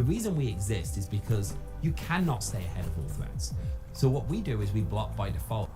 The reason we exist is because you cannot stay ahead of all threats. So what we do is we block by default.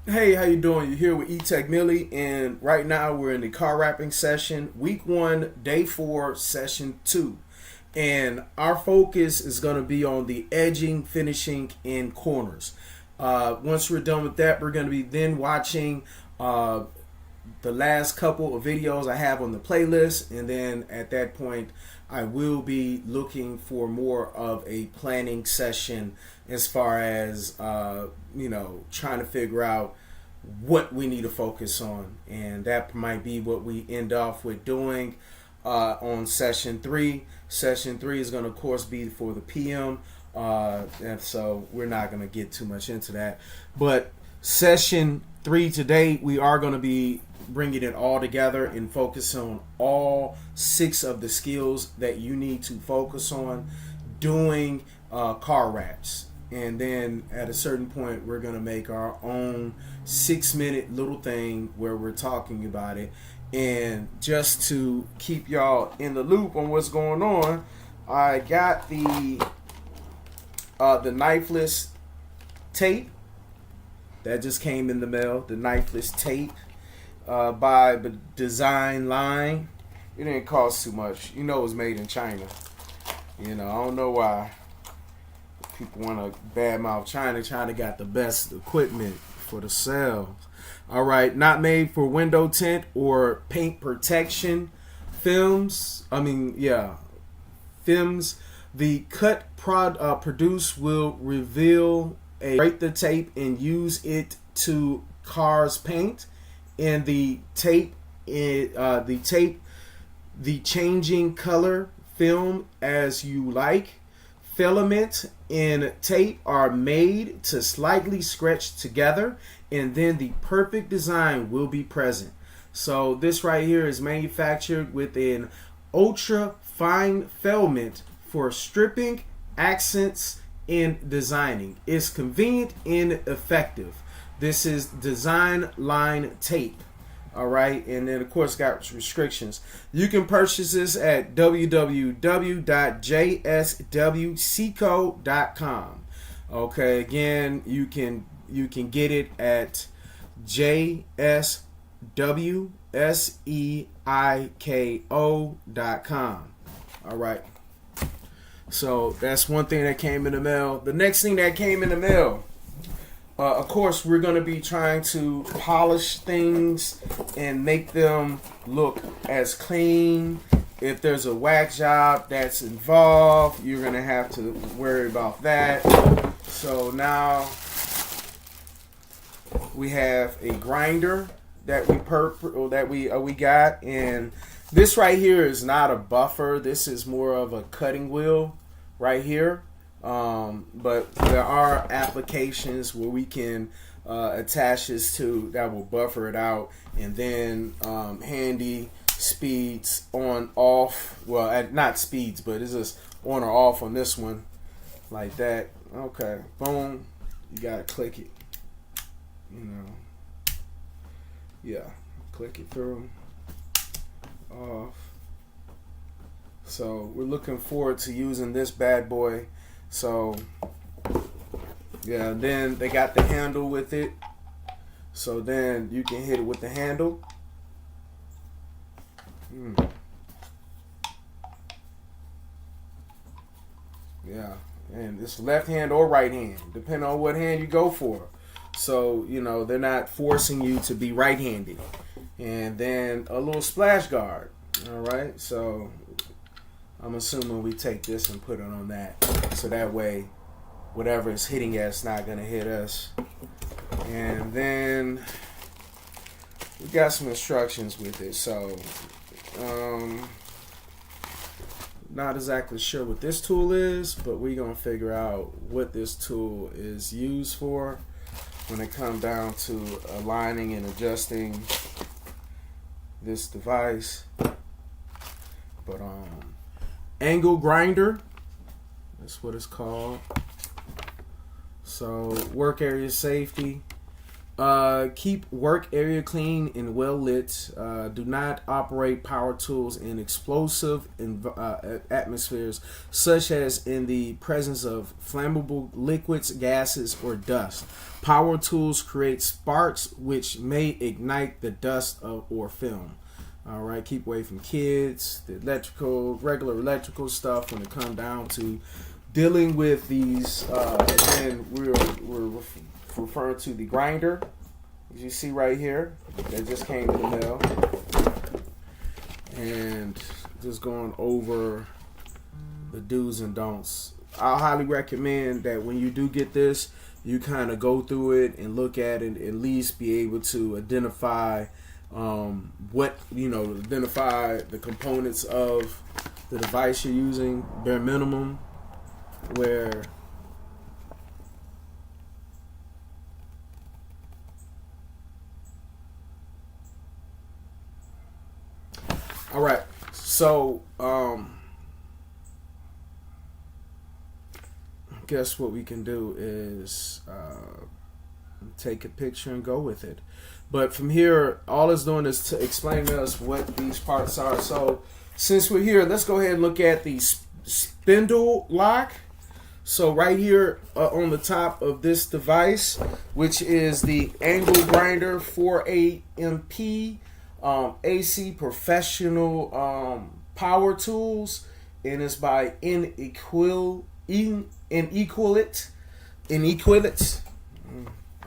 Hey, how you doing? You're here with E-Tech Millie, and right now we're in the car wrapping session, week 1, day 4, session 2. And our focus is going to be on the edging, finishing, and corners. Once we're done with that, we're going to be then watching the last couple of videos I have on the playlist, and then at that point I will be looking for more of a planning session as far as trying to figure out what we need to focus on, and that might be what we end off with doing on session 3. Session 3 is going to of course be for the PM, and so we're not going to get too much into that, but session 3 today we are going to be bringing it all together and focus on all 6 of the skills that you need to focus on doing car wraps. And then at a certain point we're going to make our own 6-minute little thing where we're talking about it. And just to keep y'all in the loop on what's going on, I got the knifeless tape that just came in the mail. The knifeless tape by the design line. It didn't cost too much. You know, it was made in China. I don't know why people want to badmouth China. China got the best equipment for the sales. All right, not made for window tint or paint protection films. Films. The cut produced will reveal break the tape and use it to car's paint. And the changing color film as you like. Filament and tape are made to slightly stretch together, and then the perfect design will be present. So this right here is manufactured with an ultra fine filament for stripping, accents, and designing. It's convenient and effective. This is design line tape. All right, and then of course got restrictions. You can purchase this at www.jswseco.com. Okay, again, you can get it at jswseiko.com. All right. So that's one thing that came in the mail. The next thing that came in the mail, of course, we're going to be trying to polish things and make them look as clean. If there's a wax job that's involved, you're going to have to worry about that. So now we have a grinder that we got, and this right here is not a buffer. This is more of a cutting wheel right here. But there are applications where we can attach this to that will buffer it out, and then handy speeds on off. Well, not speeds, but it's just on or off on this one, like that. Okay, boom. You gotta click it. Yeah, click it through. Off. So we're looking forward to using this bad boy. So yeah, then they got the handle with it, so then you can hit it with the handle. Yeah, and it's left hand or right hand, depending on what hand you go for. So they're not forcing you to be right-handed. And then a little splash guard. All right, so I'm assuming we take this and put it on that, so that way whatever is hitting us not gonna hit us. And then we got some instructions with it. So not exactly sure what this tool is, but we're gonna figure out what this tool is used for when it comes down to aligning and adjusting this device. But angle grinder, that's what it's called. So work area safety, Keep work area clean and well lit. Do not operate power tools in explosive atmospheres, such as in the presence of flammable liquids, gases, or dust. Power tools create sparks which may ignite the dust or film. All right, keep away from kids, the regular electrical stuff when it comes down to dealing with these. Again, we're referring to the grinder, as you see right here, that just came in the mail, and just going over the do's and don'ts. I highly recommend that when you do get this, you kind of go through it and look at it, and at least be able to identify identify the components of the device you're using, bare minimum, where all right, so guess what we can do is take a picture and go with it. But from here, all it's doing is to explain to us what these parts are. So since we're here, let's go ahead and look at the spindle lock. So right here on the top of this device, which is the angle grinder 4AMP AC professional power tools, and it's by Inequalite.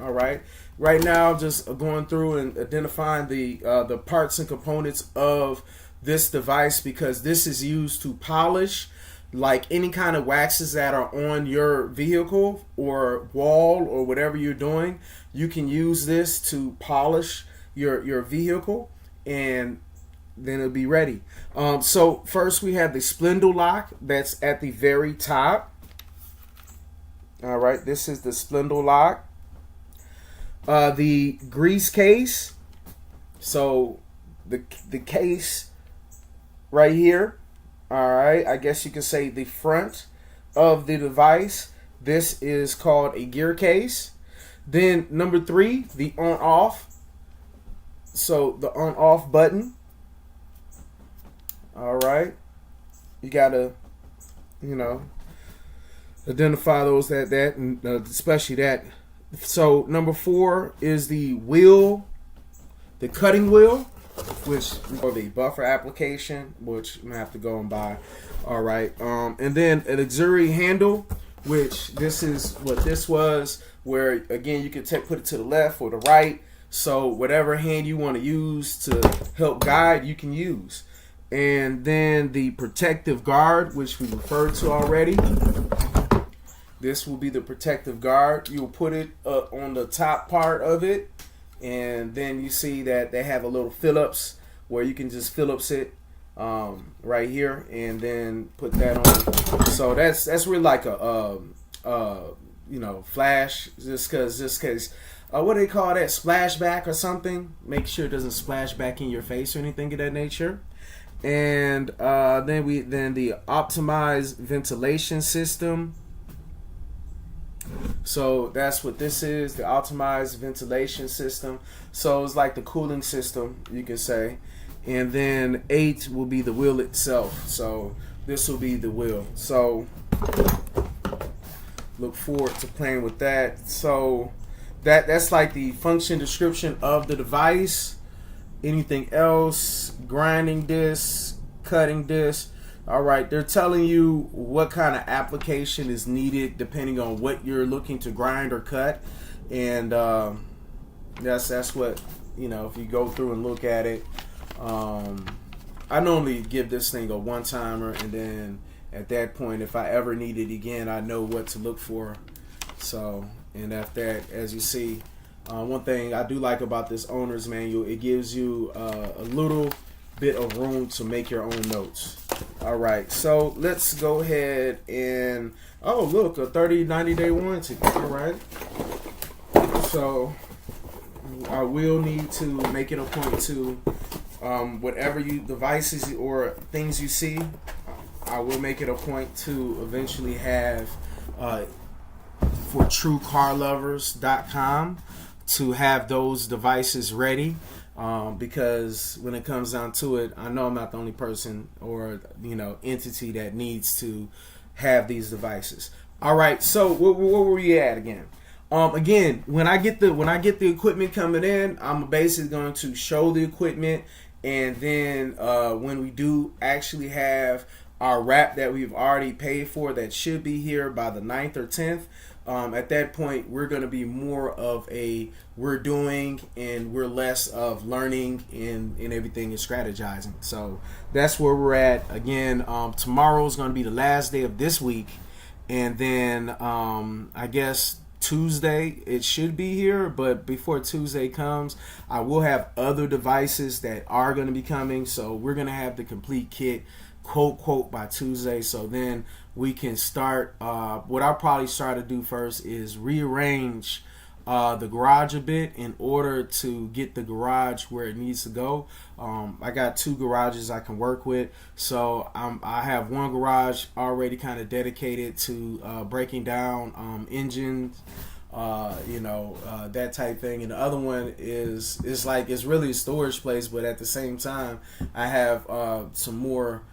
All right. Right now, just going through and identifying the parts and components of this device, because this is used to polish like any kind of waxes that are on your vehicle or wall or whatever you're doing. You can use this to polish your vehicle, and then it'll be ready. So first we have the spindle lock that's at the very top. All right, this is the spindle lock. The grease case, so the case right here, all right, I guess you could say the front of the device. This is called a gear case. Then number 3, the on-off, so the on-off button. All right, you gotta, identify those and especially that. So number 4 is the wheel, the cutting wheel, which or the buffer application, which I'm gonna have to go and buy. All right, and then an auxiliary handle, which this is what this was, where again you can put it to the left or the right. So whatever hand you want to use to help guide, you can use. And then the protective guard, which we referred to already. This will be the protective guard. You'll put it on the top part of it, and then you see that they have a little Phillips where you can just Phillips it right here, and then put that on. So that's really like a flash, just cause what do they call that, splashback or something? Make sure it doesn't splash back in your face or anything of that nature. And then the optimized ventilation system. So that's what this is, the optimized ventilation system. So it's like the cooling system, you can say. And then 8 will be the wheel itself. So this will be the wheel. So look forward to playing with that. So that's like the function description of the device. Anything else? Grinding disc, cutting disc. All right, they're telling you what kind of application is needed depending on what you're looking to grind or cut, and that's what, if you go through and look at it. I normally give this thing a one-timer, and then at that point, if I ever need it again, I know what to look for. So, and after that, as you see, one thing I do like about this owner's manual, it gives you a little bit of room to make your own notes. All right, so let's go ahead and look, a 90 day warranty. All right, so I will need to make it a point to whatever devices or things you see, I will make it a point to eventually have for truecarlovers.com to have those devices ready. Because when it comes down to it, I know I'm not the only person or entity that needs to have these devices. All right, so where were we at again? Again, when I get the equipment coming in, I'm basically going to show the equipment, and then when we do actually have our wrap that we've already paid for, that should be here by the 9th or 10th. At that point, we're going to be more of we're doing, and we're less of learning, and everything is strategizing. So that's where we're at. Again, tomorrow is going to be the last day of this week, and then I guess Tuesday it should be here. But before Tuesday comes, I will have other devices that are going to be coming. So we're going to have the complete kit, quote by Tuesday. So then we can start. What I'll probably start to do first is rearrange the garage a bit in order to get the garage where it needs to go. I got 2 garages I can work with, so I have one garage already kind of dedicated to breaking down engines, that type thing, and the other one is it's really a storage place, but at the same time I have some more.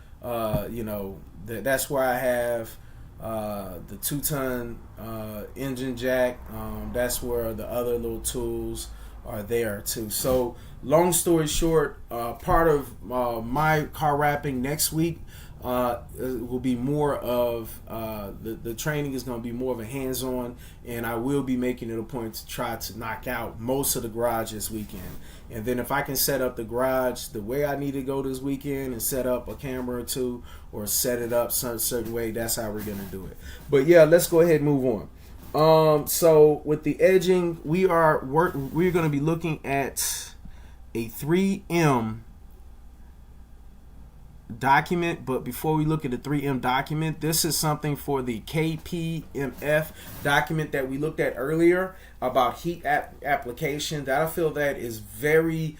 That's where I have the 2-ton engine jack. That's where the other little tools are there too. So long story short, part of my car wrapping next week will be more of the training is going to be more of a hands-on, and I will be making it a point to try to knock out most of the garage this weekend. And then if I can set up the garage the way I need to go this weekend and set up a camera or two, or set it up some certain way, that's how we're going to do it. But yeah, let's go ahead and move on. So with the edging, we're going to be looking at a 3M document. But before we look at the 3M document, this is something for the KPMF document that we looked at earlier about heat application, that I feel that is very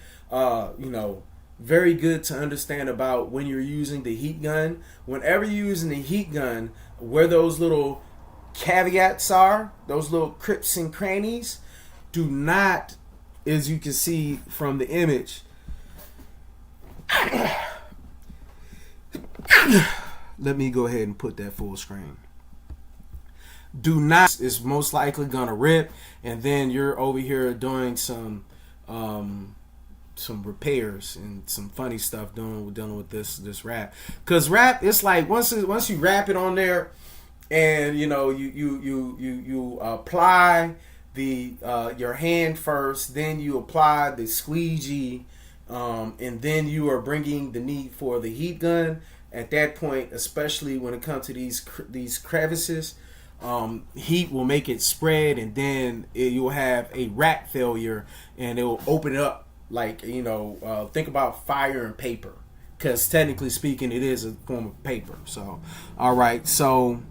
very good to understand about when you're using the heat gun. Whenever you're using the heat gun, where those little caveats are, those little crypts and crannies, do not, as you can see from the image, let me go ahead and put that full screen. Do not, is most likely gonna rip, and then you're over here doing some repairs and some funny stuff dealing with this wrap. Cause wrap, it's like once you wrap it on there, and you apply the your hand first, then you apply the squeegee, and then you are bringing the need for the heat gun. At that point, especially when it comes to these crevices, heat will make it spread, and then you'll have a wrap failure, and it will open it up. Like, think about fire and paper, because technically speaking, it is a form of paper. So, all right. So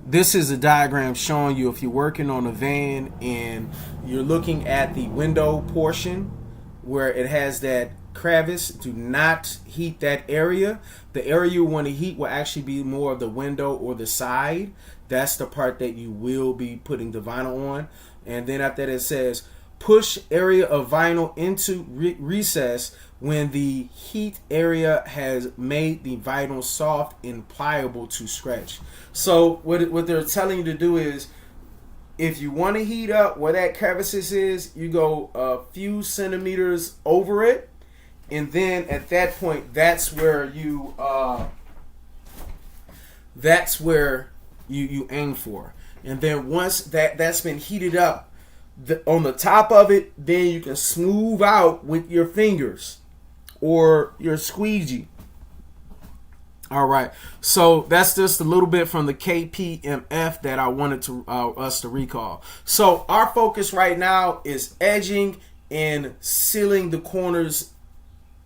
this is a diagram showing you if you're working on a van and you're looking at the window portion where it has that crevice, do not heat that area. The area you want to heat will actually be more of the window or the side. That's the part that you will be putting the vinyl on. And then after that, it says push area of vinyl into recess when the heat area has made the vinyl soft and pliable to stretch. So what they're telling you to do is, if you want to heat up where that crevice is, you go a few centimeters over it, and then at that point, that's where you aim for. And then once that's been heated up, on the top of it, then you can smooth out with your fingers or your squeegee. All right, so that's just a little bit from the KPMF that I wanted to us to recall. So our focus right now is edging and sealing the corners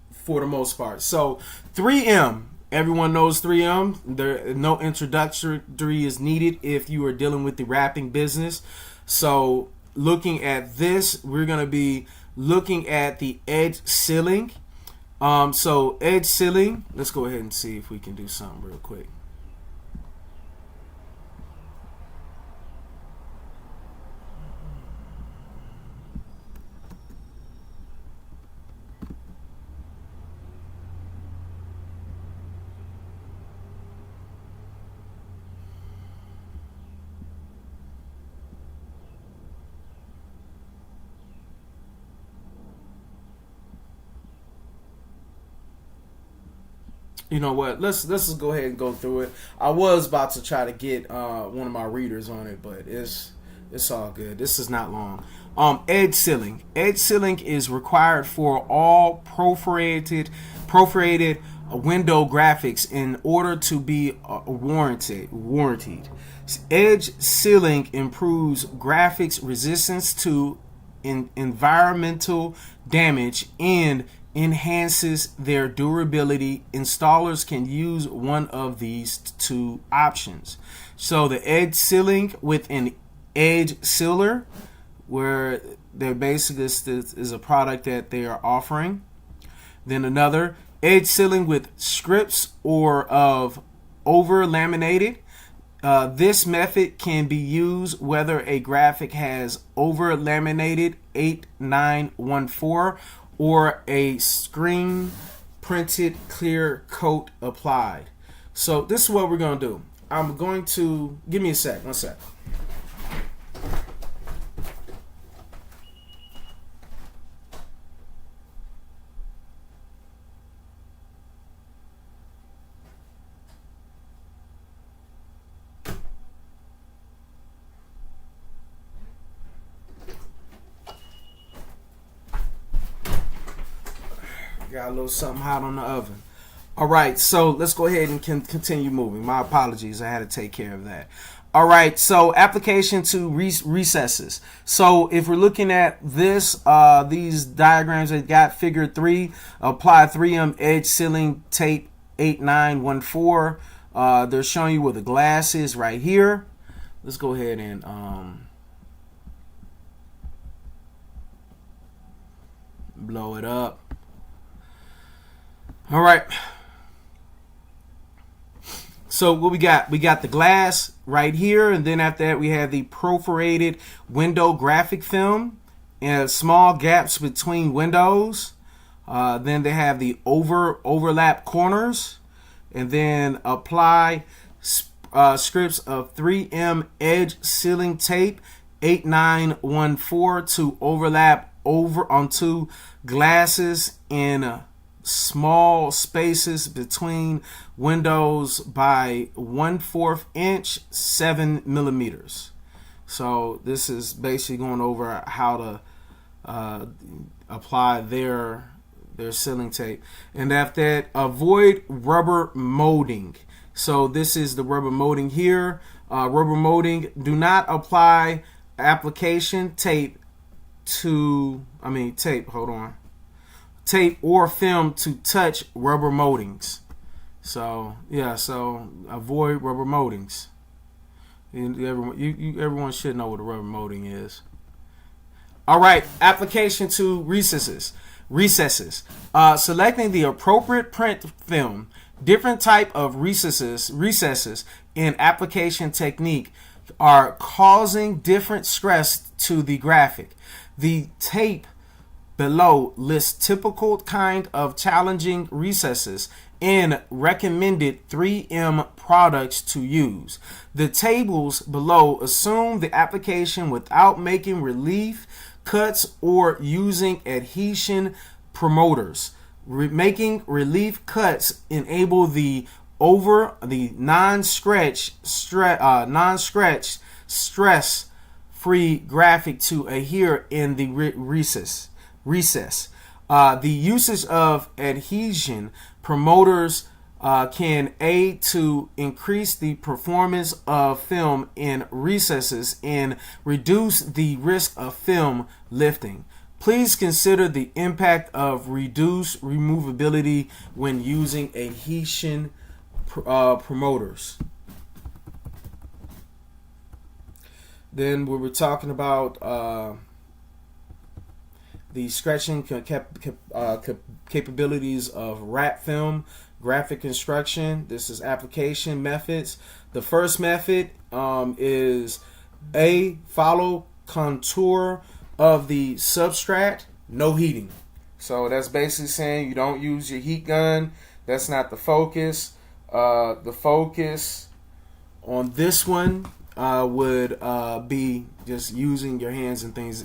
for the most part. So 3M, everyone knows 3M. There, no introductory is needed if you are dealing with the wrapping business. So looking at this, we're going to be looking at the edge sealing. So edge sealing, let's go ahead and see if we can do something real quick. You know what? Let's just go ahead and go through it. I was about to try to get one of my readers on it, but it's all good. This is not long. Edge sealing. Edge sealing is required for all perforated window graphics in order to be warranted. Edge sealing improves graphics resistance to environmental damage and enhances their durability. Installers can use one of these two options. So the edge sealing with an edge sealer, where they're basically, this is a product that they are offering. Then another edge sealing with scripts or of over laminated. This method can be used whether a graphic has over laminated 8914 or a screen printed clear coat applied. So this is what we're going to do. I'm going to, give me a sec, one sec. Got a little something hot on the oven. All right, so let's go ahead and continue moving. My apologies, I had to take care of that. All right, so application to recesses. So if we're looking at this, these diagrams that got figure 3, apply 3M edge sealing tape 8914. They're showing you where the glass is right here. Let's go ahead and blow it up. All right. So what we got the glass right here, and then after that we have the perforated window graphic film and small gaps between windows. Then they have the overlap corners, and then apply scripts of 3M edge sealing tape 8914 to overlap over onto glasses in small spaces between windows by 1/4 inch, 7 millimeters. So this is basically going over how to apply their sealing tape. And after that, avoid rubber molding. So this is the rubber molding here. Rubber molding, do not apply application tape tape or film to touch rubber moldings. So yeah, so avoid rubber moldings. Everyone should know what a rubber molding is. All right, application to recesses. Selecting the appropriate print film. Different type of recesses in application technique are causing different stress to the graphic. The tape below lists typical kind of challenging recesses and recommended 3M products to use. The tables below assume the application without making relief cuts or using adhesion promoters. Making relief cuts enable the non-stretch stress-free graphic to adhere in the recess. The usage of adhesion promoters can aid to increase the performance of film in recesses and reduce the risk of film lifting. Please consider the impact of reduced removability when using adhesion promoters. Then we were talking about the stretching capabilities of wrap film, graphic construction. This is application methods. The first method is follow contour of the substrate, no heating. So that's basically saying you don't use your heat gun. That's not the focus. The focus on this one would be just using your hands and things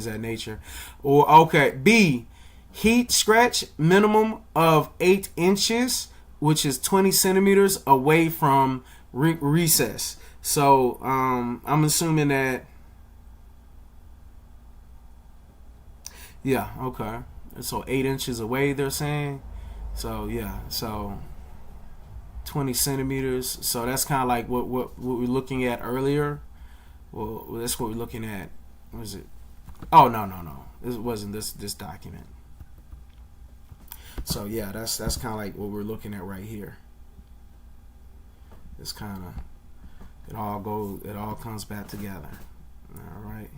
of that nature. Or B, heat stretch minimum of 8 inches which is 20 centimeters away from recess. So I'm assuming that, yeah, okay. So 8 inches away, they're saying. So yeah, so 20 centimeters. So that's kind of like what we were looking at earlier. Well, that's what we're looking at. What is it? Oh, no. It wasn't this document. So yeah, that's kind of like what we're looking at right here. It's kind of, it all comes back together. All right.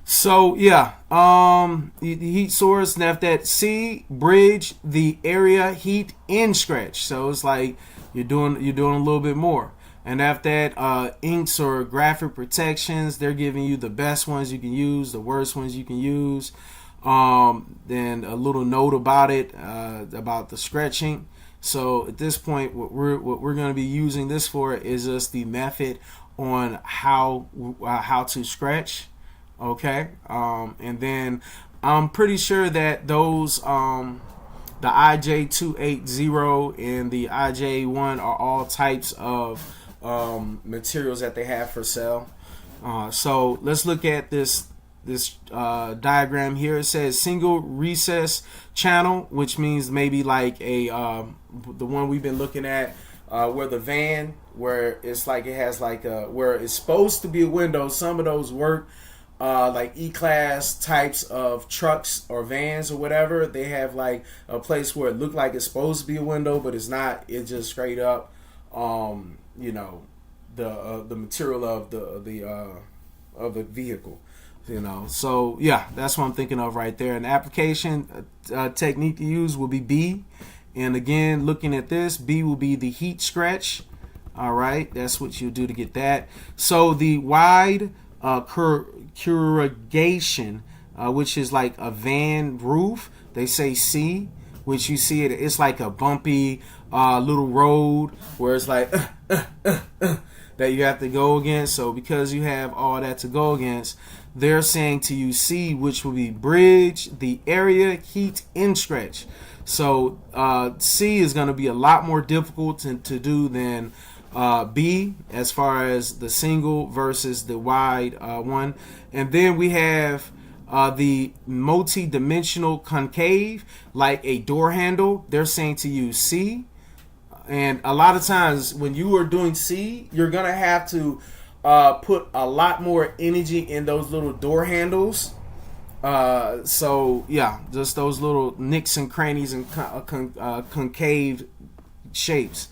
So yeah, the heat source, and after that, C, bridge the area heat in stretch. So it's like you're doing a little bit more. And after that, inks or graphic protections, they're giving you the best ones you can use, the worst ones you can use. Then a little note about it, about the stretching. So at this point, what we're going to be using this for is just the method on how to stretch. Okay, and then I'm pretty sure that those the IJ280 and the IJ1 are all types of materials that they have for sale. So let's look at this diagram here. It says single recess channel, which means maybe like a the one we've been looking at, where the van, where it's like it has like a, where it's supposed to be a window. Some of those work. Like E-Class types of trucks or vans or whatever, they have like a place where it looked like it's supposed to be a window, but it's not. It's just straight up, you know, the material of the vehicle, you know. So yeah, that's what I'm thinking of right there. An application technique to use will be B, and again, looking at this, B will be the heat stretch. All right, that's what you do to get that. So the wide corrugation, which is like a van roof, they say C, which you see it's like a bumpy little road where it's like that you have to go against. So because you have all that to go against, they're saying to use C, which will be bridge the area heat in stretch. So C is going to be a lot more difficult to do than B, as far as the single versus the wide one. And then we have the multi-dimensional concave, like a door handle. They're saying to use C. And a lot of times when you are doing C, you're going to have to put a lot more energy in those little door handles. So yeah, just those little nicks and crannies and concave shapes.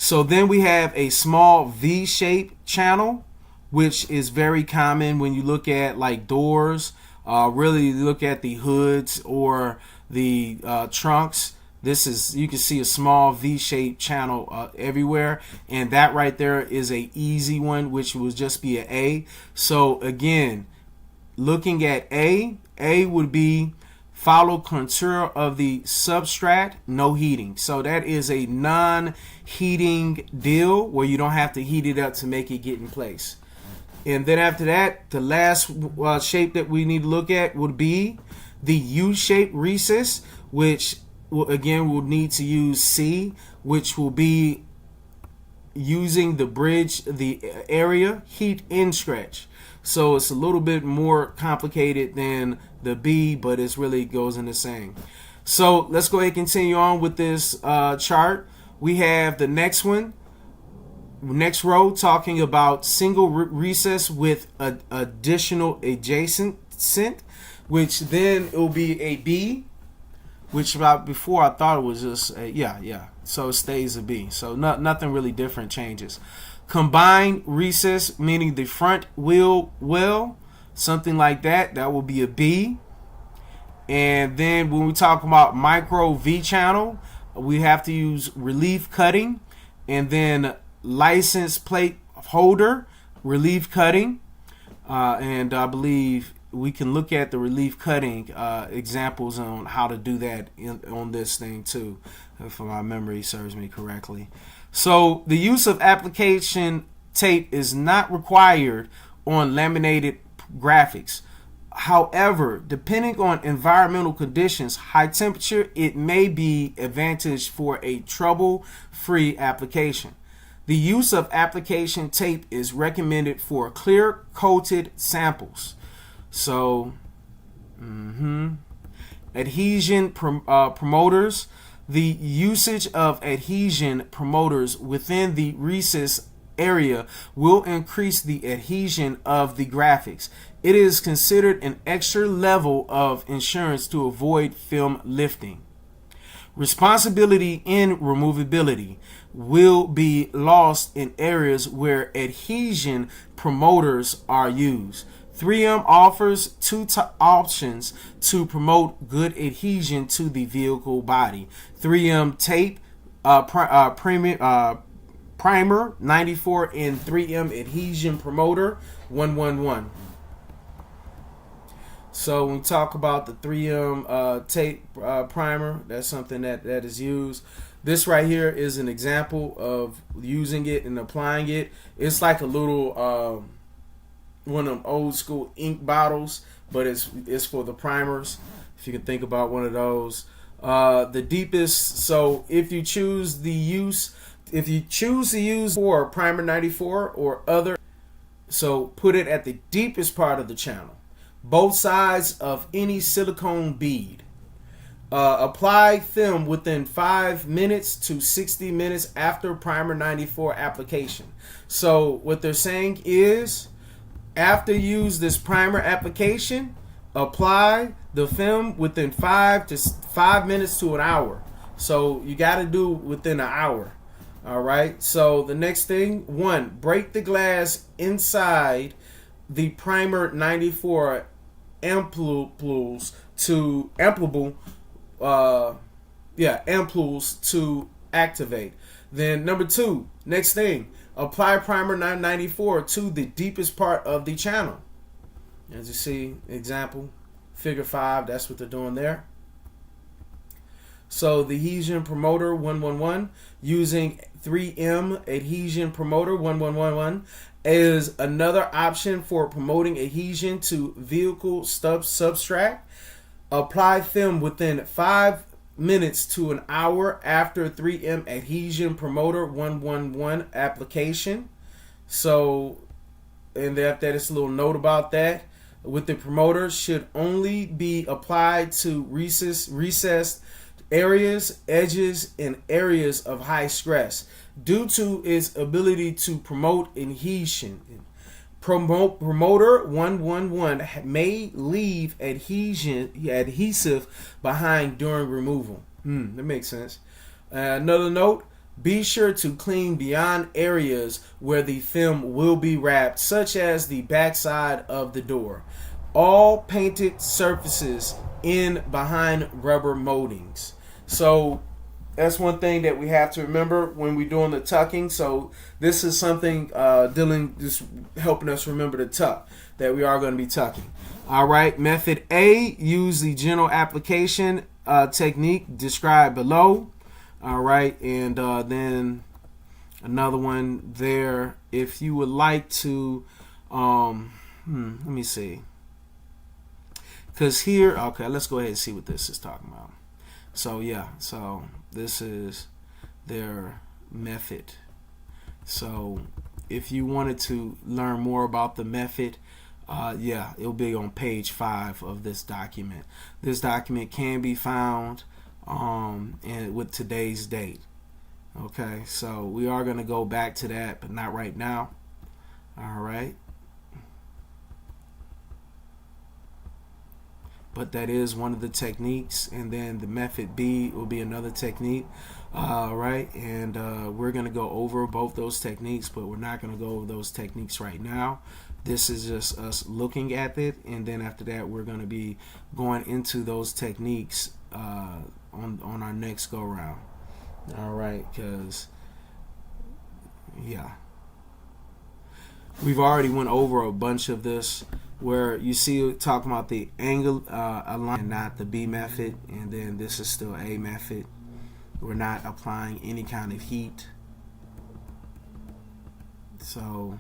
So then we have a small V-shaped channel, which is very common when you look at like doors, really look at the hoods or the trunks. This is, you can see a small V-shaped channel everywhere, and that right there is a easy one, which will just be an A. So again, looking at A would be follow contour of the substrate, no heating. So that is a non-heating deal where you don't have to heat it up to make it get in place. And then after that, the last shape that we need to look at would be the U-shaped recess, which again we'll need to use C, which will be using the bridge the area heat in stretch. So it's a little bit more complicated than the B, but it really goes in the same. So let's go ahead and continue on with this chart. We have the next one, next row, talking about single recess with additional adjacent, which then it will be a B, which about before I thought it was just a, yeah. So it stays a B. So nothing really different changes. Combined recess, meaning the front wheel well, something like that. That will be a B. And then when we talk about micro V channel, we have to use relief cutting, and then license plate holder, relief cutting. And I believe we can look at the relief cutting examples on how to do that on this thing too, if my memory serves me correctly. So the use of application tape is not required on laminated graphics. However, depending on environmental conditions, high temperature, it may be advantage for a trouble-free application. The use of application tape is recommended for clear coated samples. So, adhesion promoters. The usage of adhesion promoters within the recess area will increase the adhesion of the graphics. It is considered an extra level of insurance to avoid film lifting. Responsibility in removability will be lost in areas where adhesion promoters are used. 3M offers two options to promote good adhesion to the vehicle body: 3M tape primer 94 and 3M adhesion promoter 111. So when we talk about the 3M tape primer, that's something that is used. This right here is an example of using it and applying it. It's like a little one of them old school ink bottles, but it's for the primers. If you can think about one of those. The deepest. So if you choose to use for primer 94 or other, so put it at the deepest part of the channel, both sides of any silicone bead. Apply film within 5 minutes to 60 minutes after primer 94 application. So what they're saying is, after you use this primer application, apply the film within 5 minutes to an hour. So you got to do within an hour. All right. So the next thing, 1, break the glass inside the primer 94 ampoules to activate. Then number 2, next thing, apply primer 994 to the deepest part of the channel. As you see, example, figure 5, that's what they're doing there. So the adhesion promoter 111, using 3M adhesion promoter 1111 is another option for promoting adhesion to vehicle substrate. Apply film within 5 minutes to an hour after 3M adhesion promoter 111 application. So, and that is a little note about that. With the promoter, should only be applied to recessed areas, edges, and areas of high stress due to its ability to promote adhesion. Promoter 111 may leave adhesive behind during removal. That makes sense. Another note, be sure to clean beyond areas where the film will be wrapped, such as the backside of the door. All painted surfaces in behind rubber moldings. So that's one thing that we have to remember when we're doing the tucking. So this is something just helping us remember to tuck, that we are going to be tucking. All right, method A, use the general application technique described below. All right, and then another one there, if you would like to, let me see. Because here, okay, let's go ahead and see what this is talking about. So yeah, so this is their method. So if you wanted to learn more about the method, it'll be on page 5 of this document. This document can be found and with today's date. Okay, so we are going to go back to that, but not right now. All right. But that is one of the techniques, and then the method B will be another technique. Right, and we're going to go over both those techniques, but we're not going to go over those techniques right now. This is just us looking at it, and then after that we're going to be going into those techniques on our next go round. All right, because yeah, we've already went over a bunch of this, where you see talking about the angle alignment, not the B method, and then this is still A method. We're not applying any kind of heat. So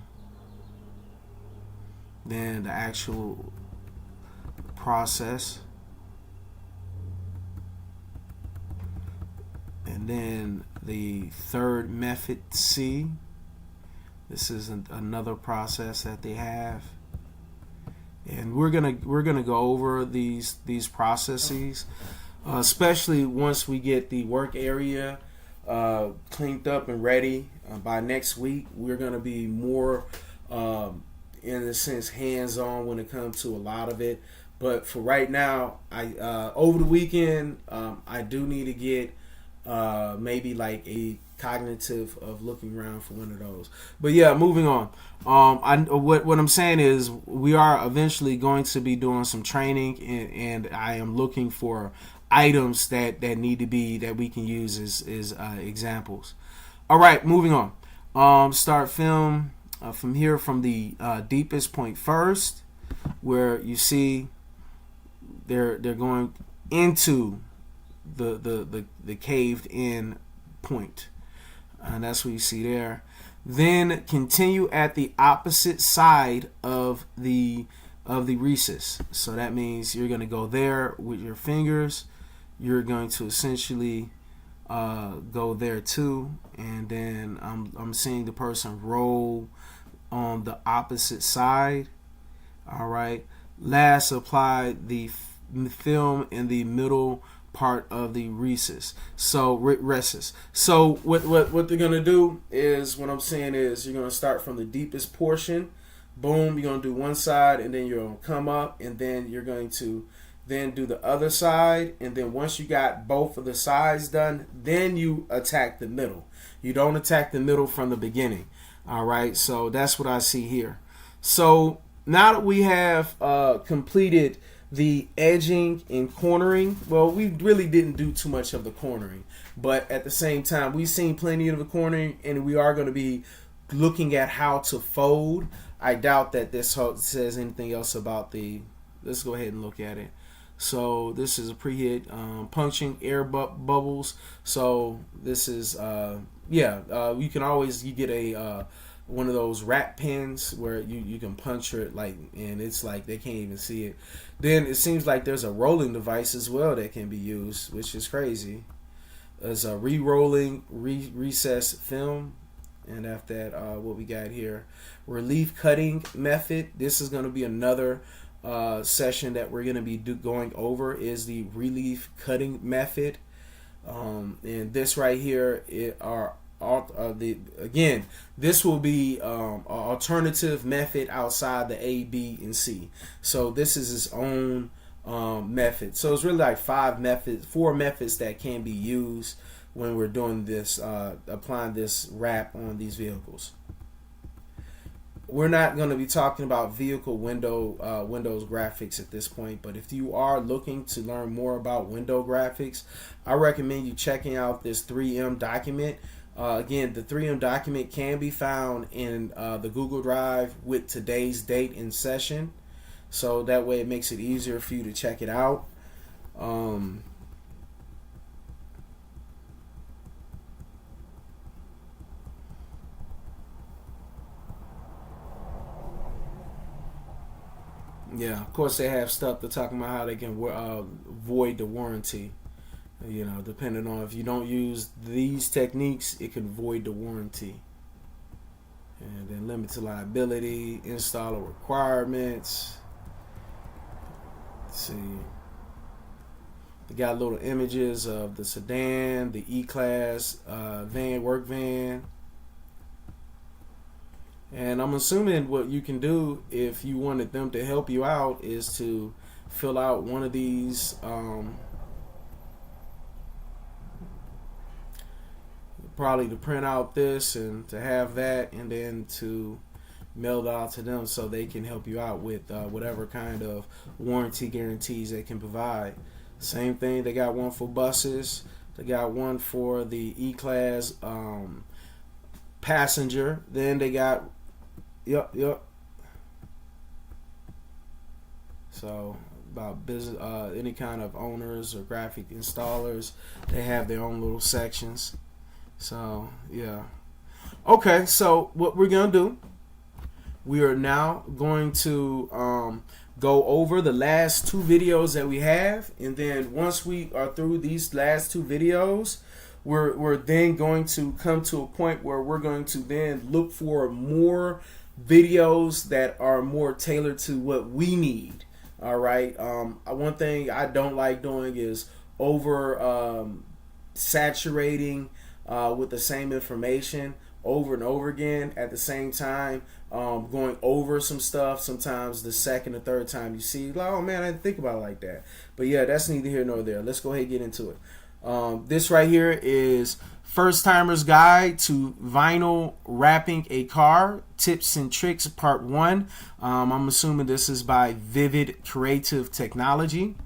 then the actual process. And then the third method, C. This is another process that they have. And we're gonna go over these processes, especially once we get the work area cleaned up and ready. By next week, we're gonna be more, in a sense, hands-on when it comes to a lot of it. But for right now, I over the weekend, I do need to get maybe like a cognitive of looking around for one of those. But yeah, moving on. What I'm saying is we are eventually going to be doing some training, and I am looking for items that need to be that we can use as examples. All right, moving on. Start film from here from the deepest point first, where you see they're going into the caved in point, and that's what you see there. Then continue at the opposite side of the recess. So that means you're going to go there with your fingers. You're going to essentially go there too, and then I'm seeing the person roll on the opposite side. All right. Last, apply the film in the middle part of the recess. So recess. So what they're gonna do is, what I'm saying is, you're gonna start from the deepest portion. Boom. You're gonna do one side, and then you're gonna come up, and then you're going to then do the other side, and then once you got both of the sides done, then you attack the middle. You don't attack the middle from the beginning. All right. So that's what I see here. So now that we have completed the edging and cornering, well, we really didn't do too much of the cornering, but at the same time, we've seen plenty of the cornering, and we are going to be looking at how to fold. I doubt that this says anything else about the. Let's go ahead and look at it. So this is a preheat puncturing air bubbles. So this is you can always get a one of those rat pins where you can puncture it, like, and it's like they can't even see it. Then it seems like there's a rolling device as well that can be used, which is crazy. There's a re-rolling recess film. And after that, what we got here, relief cutting method. This is going to be another session that we're going to be going over, is the relief cutting method. And this right here this will be an alternative method outside the A, B, and C. So this is its own method. So it's really like four methods that can be used when we're doing this, applying this wrap on these vehicles. We're not going to be talking about vehicle Windows graphics at this point, but if you are looking to learn more about window graphics, I recommend you checking out this 3M document. Again, the 3M document can be found in the Google Drive with today's date and session, so that way it makes it easier for you to check it out. Yeah, of course they have stuff to talking about how they can void the warranty. You know, depending on if you don't use these techniques, it can void the warranty. And then limited liability, installer requirements. Let's see. They got little images of the sedan, the E-Class van, work van. And I'm assuming what you can do if you wanted them to help you out is to fill out one of these probably to print out this and to have that, and then to mail it out to them so they can help you out with whatever kind of warranty guarantees they can provide. Same thing, they got one for buses, they got one for the E-Class passenger, then they got yep. So about business, any kind of owners or graphic installers, they have their own little sections. So yeah, okay. So what we're gonna do, we are now going to go over the last 2 videos that we have, and then once we are through these last 2 videos, we're then going to come to a point where we're going to then look for more videos that are more tailored to what we need. All right. One thing I don't like doing is over saturating with the same information over and over again. At the same time, going over some stuff. Sometimes the second or third time you see, like, oh man, I didn't think about it like that. But yeah, that's neither here nor there. Let's go ahead and get into it. This right here is First Timer's Guide to Vinyl Wrapping a Car, Tips and Tricks Part 1. I'm assuming this is by Vivid Creative Technology.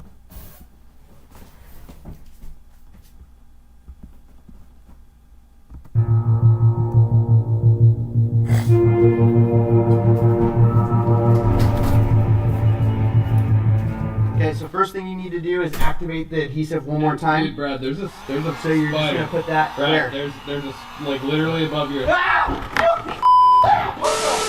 Okay, so first thing you need to do is activate the adhesive one more time. Dude, Brad, there's a So you're just spider. gonna put that Brad, where? there's a like literally above your.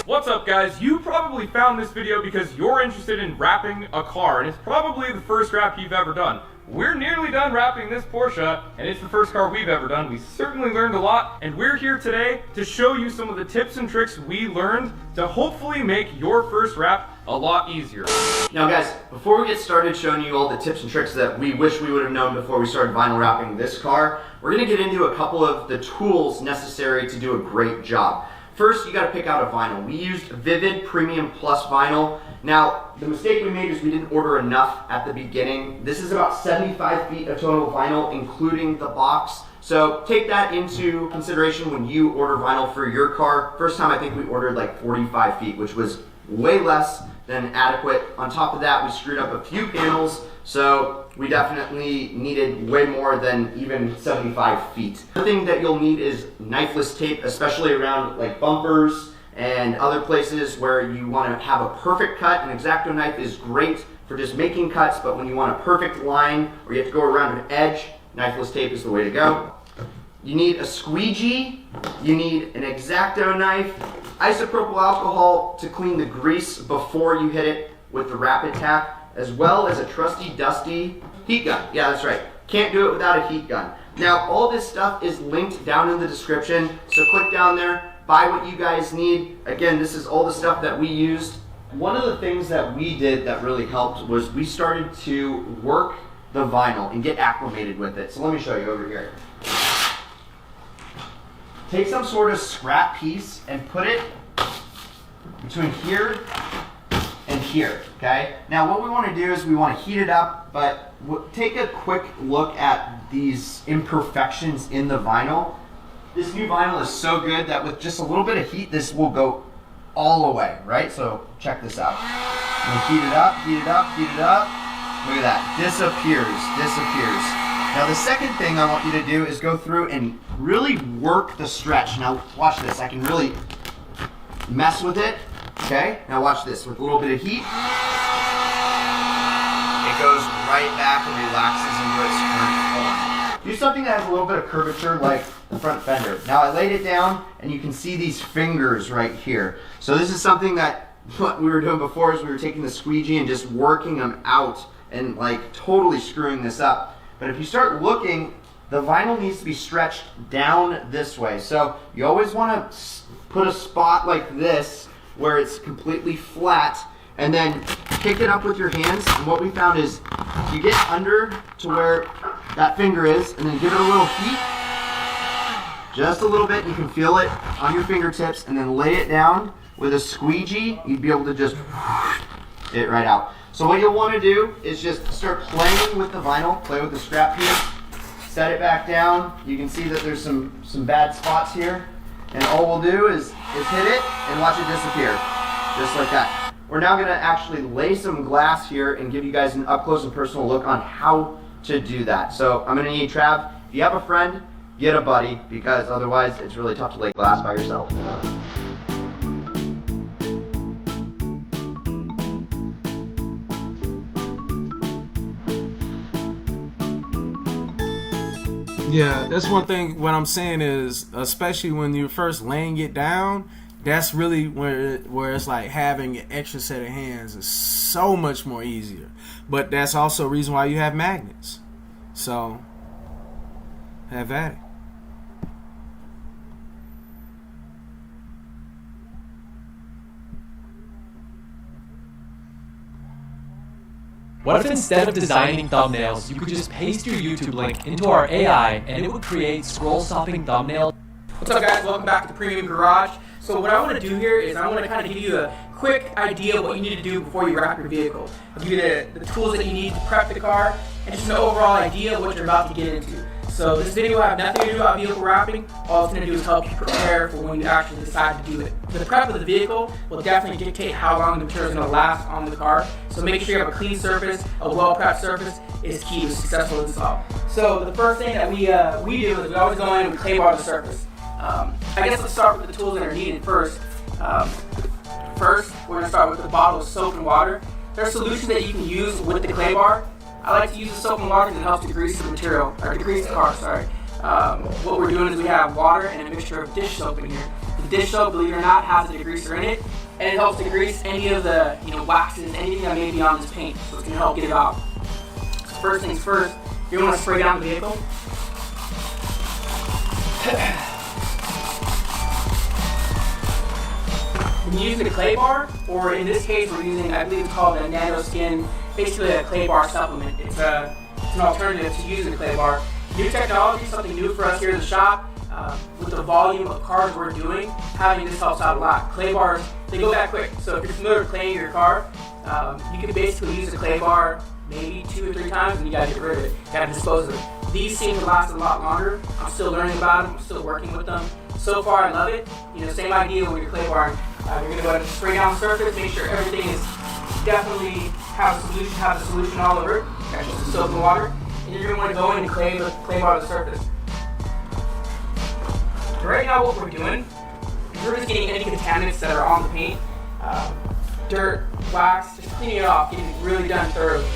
What's up, guys? You probably found this video because you're interested in wrapping a car, and it's probably the first wrap you've ever done. We're nearly done wrapping this Porsche, and it's the first car we've ever done. We certainly learned a lot, and we're here today to show you some of the tips and tricks we learned to hopefully make your first wrap a lot easier. Now guys, before we get started showing you all the tips and tricks that we wish we would have known before we started vinyl wrapping this car, we're gonna get into a couple of the tools necessary to do a great job. First, you gotta pick out a vinyl. We used Vivid Premium Plus vinyl. Now, the mistake we made is we didn't order enough at the beginning. This is about 75 feet of total vinyl, including the box. So take that into consideration when you order vinyl for your car. First time I think we ordered like 45 feet, which was way less than adequate. On top of that, we screwed up a few panels, so we definitely needed way more than even 75 feet. The thing that you'll need is knifeless tape, especially around like bumpers and other places where you want to have a perfect cut. An X-Acto knife is great for just making cuts, but when you want a perfect line or you have to go around an edge, knifeless tape is the way to go. You need a squeegee, you need an X-Acto knife, isopropyl alcohol to clean the grease before you hit it with the rapid tap, as well as a trusty dusty heat gun. Yeah, that's right. Can't do it without a heat gun. Now, all this stuff is linked down in the description, so click down there, buy what you guys need. Again, this is all the stuff that we used. One of the things that we did that really helped was we started to work the vinyl and get acclimated with it. So let me show you over here. Take some sort of scrap piece and put it between here and here, okay? Now what we want to do is we want to heat it up, but take a quick look at these imperfections in the vinyl. This new vinyl is so good that with just a little bit of heat, this will go all away, right? So check this out. I'm gonna heat it up, heat it up, heat it up. Look at that, disappears, disappears. Now the second thing I want you to do is go through and really work the stretch. Now watch this, I can really mess with it, okay? Now watch this, with a little bit of heat, it goes right back and relaxes into its current form. Do something that has a little bit of curvature like the front fender. Now I laid it down and you can see these fingers right here. So this is something that what we were doing before is we were taking the squeegee and just working them out and like totally screwing this up. But if you start looking, the vinyl needs to be stretched down this way. So you always want to put a spot like this where it's completely flat and then pick it up with your hands. And what we found is you get under to where that finger is and then give it a little heat, just a little bit. You can feel it on your fingertips and then lay it down with a squeegee. You'd be able to just get it right out. So what you'll want to do is just start playing with the vinyl, play with the scrap piece, set it back down. You can see that there's some bad spots here. And all we'll do is hit it and watch it disappear, just like that. We're now gonna actually lay some glass here and give you guys an up close and personal look on how to do that. So I'm gonna need Trav. If you have a friend, get a buddy, because otherwise it's really tough to lay glass by yourself. Yeah, that's one thing. What I'm saying is, especially when you're first laying it down, that's really where it's like having an extra set of hands is so much more easier. But that's also a reason why you have magnets. So have at it. What if instead of designing thumbnails, you could just paste your YouTube link into our AI and it would create scroll-stopping thumbnails? What's up, guys? Welcome back to the Premium Garage. So what I want to do here is I want to kind of give you a quick idea of what you need to do before you wrap your vehicle. I'll give you the tools that you need to prep the car and just an overall idea of what you're about to get into. So this video will have nothing to do about vehicle wrapping. All it's going to do is help you prepare for when you actually decide to do it. The prep of the vehicle will definitely dictate how long the material is going to last on the car. So making sure you have a clean surface, a well-prepped surface is key to a successful install. So the first thing that we do is we always go in and we clay bar the surface. I guess let's start with the tools that are needed first. First, we're going to start with the bottle of soap and water. There are solutions that you can use with the clay bar. I like to use the soap and water because it helps degrease the material, or degrease the car, sorry. What we're doing is we have water and a mixture of dish soap in here. The dish soap, believe it or not, has a degreaser in it, and it helps degrease any of the waxes, anything that may be on this paint. So it's going to help get it off. So first things first, you're going to spray down the vehicle. When you use the clay bar, or in this case we're using, I believe it's called a nano skin, basically a clay bar supplement. It's an alternative to using the clay bar. New technology, something new for us here in the shop. With the volume of cars we're doing, having this helps out a lot. Clay bars, they go that quick. So if you're familiar with claying your car, you can basically use the clay bar maybe 2 or 3 times and you gotta get rid of it. You gotta dispose of it. These seem to last a lot longer. I'm still learning about them, I'm still working with them. So far I love it. Same idea with your clay bar. You're gonna go ahead and spray down the surface, make sure everything is definitely have the solution all over it. Okay, just the soap and water. And you're gonna want to go in and clay bar the surface. Right now what we're doing is we're just getting any contaminants that are on the paint, dirt, wax, just cleaning it off, getting it really done thoroughly.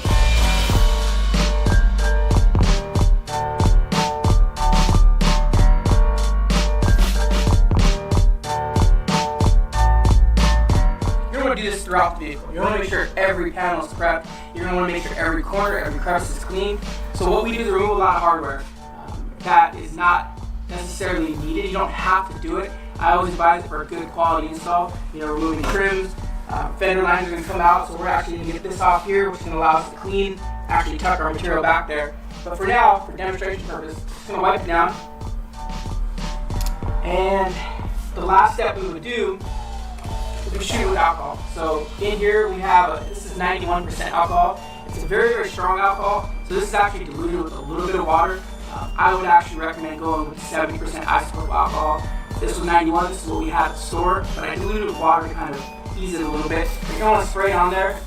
Do this throughout the vehicle. You want to make sure every panel is prepped. You're going to want to make sure every corner, every crevice is clean. So what we do is remove a lot of hardware that is not necessarily needed. You don't have to do it. I always advise it for a good quality install. Removing trims, fender lines are going to come out, so we're actually going to get this off here, which is going to allow us to clean, actually tuck our material back there. But for now, for demonstration purpose, just going to wipe it down. And the last step we would do, we shoot it with alcohol. So in here we have, this is 91% alcohol. It's a very, very strong alcohol. So this is actually diluted with a little bit of water. I would actually recommend going with 70% isopropyl alcohol. This was 91, this is what we had at the store, but I diluted it with water to kind of ease it a little bit. You're going to spray it on there.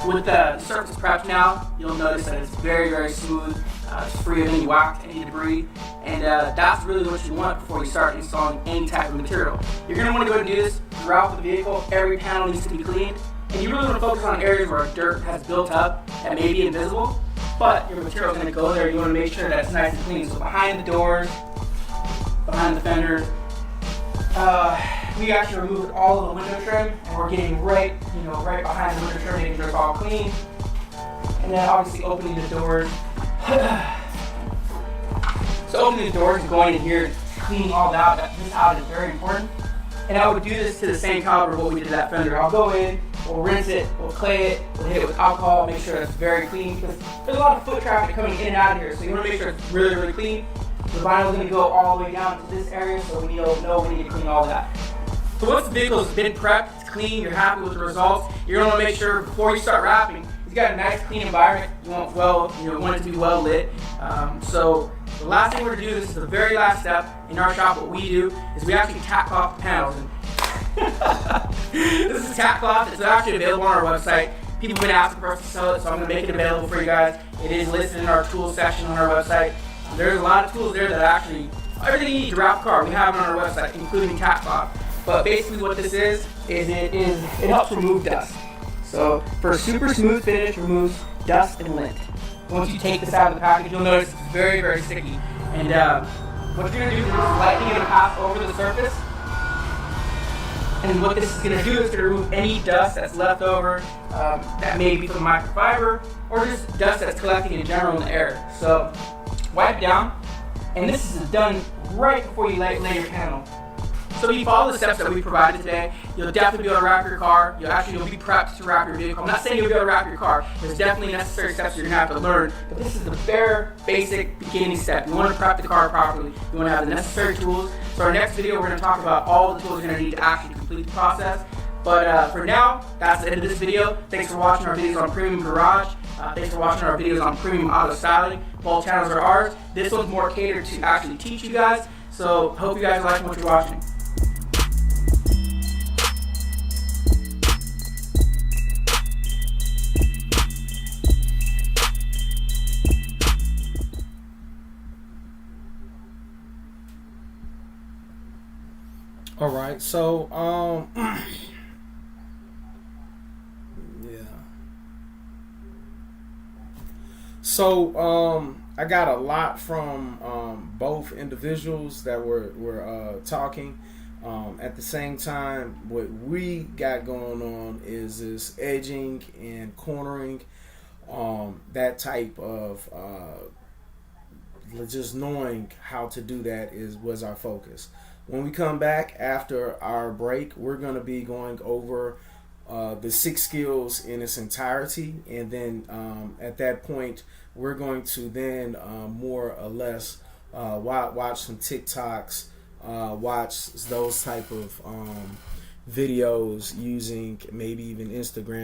With the surface prepped now, you'll notice that it's very, very smooth. It's free of any wax, any debris, and that's really what you want before you start installing any type of material. You're going to want to go ahead and do this throughout the vehicle. Every panel needs to be cleaned, and you really want to focus on areas where dirt has built up that may be invisible, but your material is going to go there. You want to make sure that it's nice and clean. So behind the doors, behind the fenders, we actually removed all of the window trim, and we're getting right behind the window trim, making sure it's all clean, and then obviously opening the doors. So opening the doors and going in here, cleaning all that, this out is very important. And I would do this to the same caliber of what we did to that fender. I'll go in, we'll rinse it, we'll clay it, we'll hit it with alcohol, make sure it's very clean, because there's a lot of foot traffic coming in and out of here, so you want to make sure it's really, really clean. The vinyl is going to go all the way down to this area, so we know we need to clean all that. So once the vehicle has been prepped, it's clean, you're happy with the results, you're going to want to make sure before you start wrapping, you got a nice clean environment. You want it to be well lit. So the last thing we're gonna do, this is the very last step in our shop. What we do is we actually tack cloth the panels. This is tack cloth. It's actually available on our website. People have been asking for us to sell it, so I'm gonna make it available for you guys. It is listed in our tools section on our website. There's a lot of tools there that actually everything you need to wrap a car we have on our website, including tack cloth. But basically, what this is it helps remove dust. So for a super smooth finish, removes dust and lint. once you take this out of the package, you'll notice it's very, very sticky. And what you're going to do is just lightly going to pass over the surface. And what this is going to do is to remove any dust that's left over, that may be from microfiber, or just dust that's collecting in general in the air. So wipe down, and this is done right before you lay your panel. So if you follow the steps that we provided today, you'll definitely be able to wrap your car. You'll be prepped to wrap your vehicle. I'm not saying you'll be able to wrap your car. There's definitely necessary steps you're going to have to learn. But this is the bare, basic beginning step. You want to prep the car properly. You want to have the necessary tools. So our next video, we're going to talk about all the tools you're going to need to actually complete the process. But for now, that's the end of this video. Thanks for watching our videos on Premium Garage. Thanks for watching our videos on Premium Auto Styling. Both channels are ours. This one's more catered to actually teach you guys. So hope you guys are liking what you're watching. All right, so yeah. So I got a lot from both individuals that were talking. At the same time, what we got going on is this edging and cornering, that type of just knowing how to do that was our focus. When we come back after our break, we're going to be going over the 6 skills in its entirety, and then at that point, we're going to then more or less watch some TikToks, watch those type of videos using maybe even Instagram.